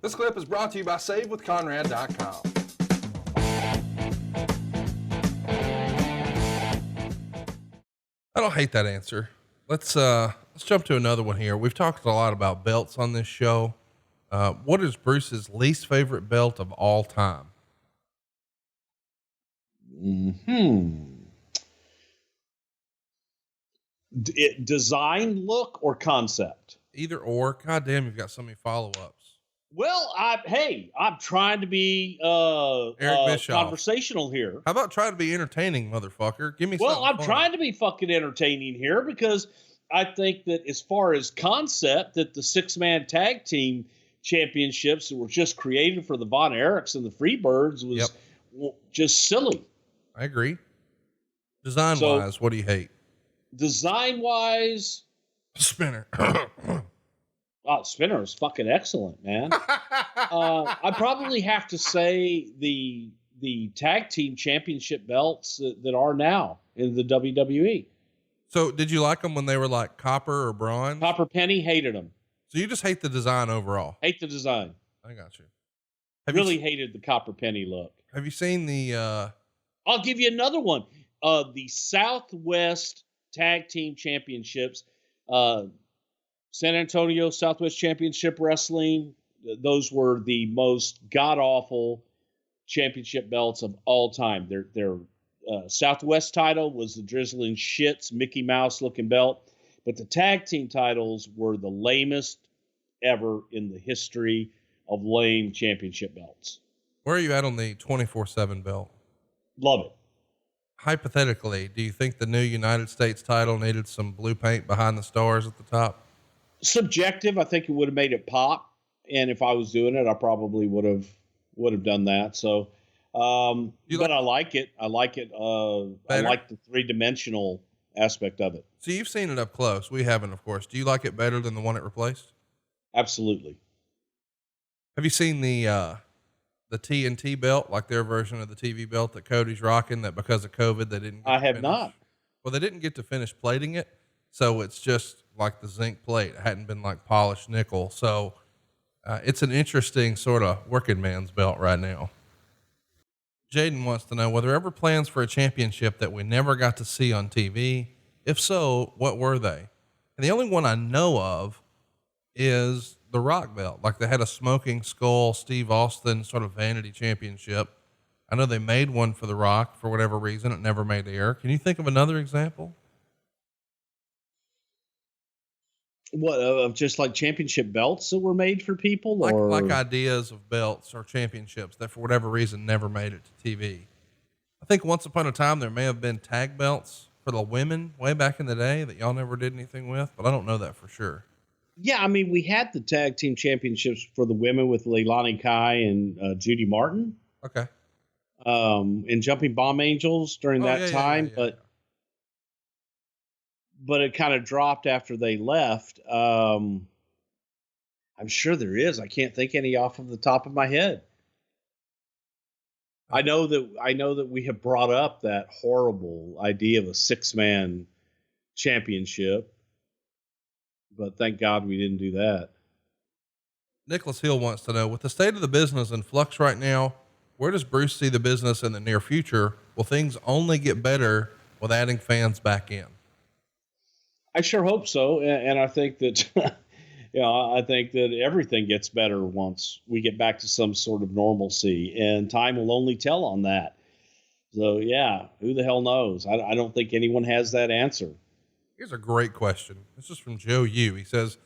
This clip is brought to you by SaveWithConrad.com. I don't hate that answer. Let's jump to another one here. We've talked a lot about belts on this show. What is Bruce's least favorite belt of all time? Design, look, or concept? Either or. God damn, you've got so many follow-ups. Well, I'm trying to be conversational here. How about try to be entertaining, motherfucker? Give me something I'm funny. trying to be fucking entertaining here because I think that as far as concept, that the 6-man tag team championships that were just created for the Von Erichs and the Freebirds was just silly. I agree. Design-wise, what do you hate? Design-wise, Spinner. Spinner is fucking excellent, man. I probably have to say the tag team championship belts that are now in the WWE. So did you like them when they were like copper or bronze? Copper penny, hated them. So you just hate the design overall? Hate the design. I got you. Hated the copper penny look. Have you seen the, I'll give you another one. The Southwest Tag Team Championships, San Antonio Southwest Championship Wrestling. Those were the most god-awful championship belts of all time. Their Southwest title was the drizzling shits Mickey Mouse looking belt, but the tag team titles were the lamest ever in the history of lame championship belts. where are you at on the 24/7 belt? Love it. Hypothetically, do you think the new United States title needed some blue paint behind the stars at the top? Subjective. I think it would have made it pop. And if I was doing it, I probably would have done that. So, but I like it. I like it. I like the 3-dimensional aspect of it. So you've seen it up close. We haven't, of course. Do you like it better than the one it replaced? Absolutely. Have you seen the TNT belt, like their version of the TV belt that Cody's rocking, that because of COVID, they didn't get I have not. Well, they didn't get to finish plating it. So it's just like the zinc plate. It hadn't been like polished nickel. So, it's an interesting sort of working man's belt right now. Jaden wants to know, were there ever plans for a championship that we never got to see on TV? If so, what were they? And the only one I know of is the Rock belt. Like they had a Smoking Skull, Steve Austin sort of vanity championship. I know they made one for the Rock for whatever reason. It never made air. Can you think of another example? What, of just like championship belts that were made for people, or like ideas of belts or championships that for whatever reason never made it to TV? I think once upon a time there may have been tag belts for the women way back in the day that y'all never did anything with, but I don't know that for sure. Yeah, I mean, we had the tag team championships for the women with Leilani Kai and Judy Martin. Okay. And Jumping Bomb Angels during that time, but it kind of dropped after they left. I'm sure there is. I can't think any off of the top of my head. I know that we have brought up that horrible idea of a 6-man championship, but thank God we didn't do that. Nicholas Hill wants to know, with the state of the business in flux right now, where does Bruce see the business in the near future? Will things only get better with adding fans back in? I sure hope so. And I think that, I think that everything gets better once we get back to some sort of normalcy, and time will only tell on that. So yeah, who the hell knows? I don't think anyone has that answer. Here's a great question. This is from Joe Yu. He says,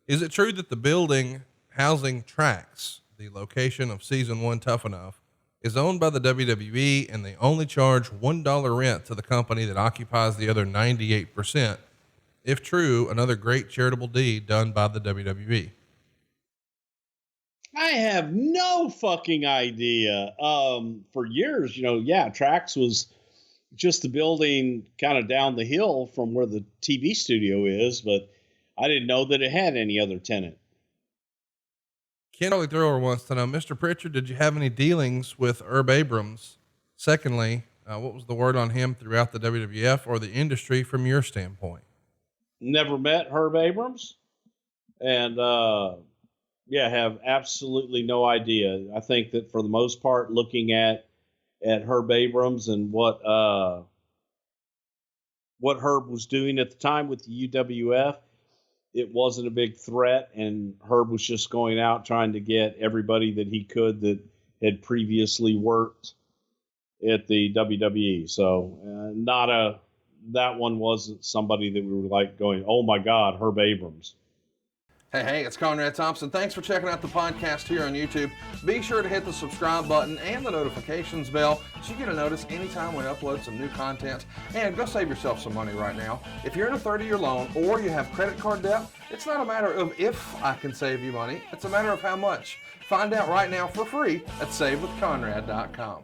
is it true that the building housing Tracks, the location of season 1 Tough Enough, is owned by the WWE and they only charge $1 rent to the company that occupies the other 98%? If true, another great charitable deed done by the WWE. I have no fucking idea. For years, Tracks was just the building kind of down the hill from where the TV studio is, but I didn't know that it had any other tenant. Kelly Thrower wants to know, Mr. Prichard, did you have any dealings with Irb Abrams? Secondly, what was the word on him throughout the WWF or the industry from your standpoint? Never met Herb Abrams, and Yeah, have absolutely no idea. I think that for the most part, looking at Herb Abrams and what Herb was doing at the time with the UWF, it wasn't a big threat, and Herb was just going out trying to get everybody that he could that had previously worked at the WWE. So that one wasn't somebody that we were like going, oh my God, Herb Abrams. Hey, it's Conrad Thompson. Thanks for checking out the podcast here on YouTube. Be sure to hit the subscribe button and the notifications bell so you get a notice anytime we upload some new content. And go save yourself some money right now. If you're in a 30-year loan or you have credit card debt, it's not a matter of if I can save you money. It's a matter of how much. Find out right now for free at SaveWithConrad.com.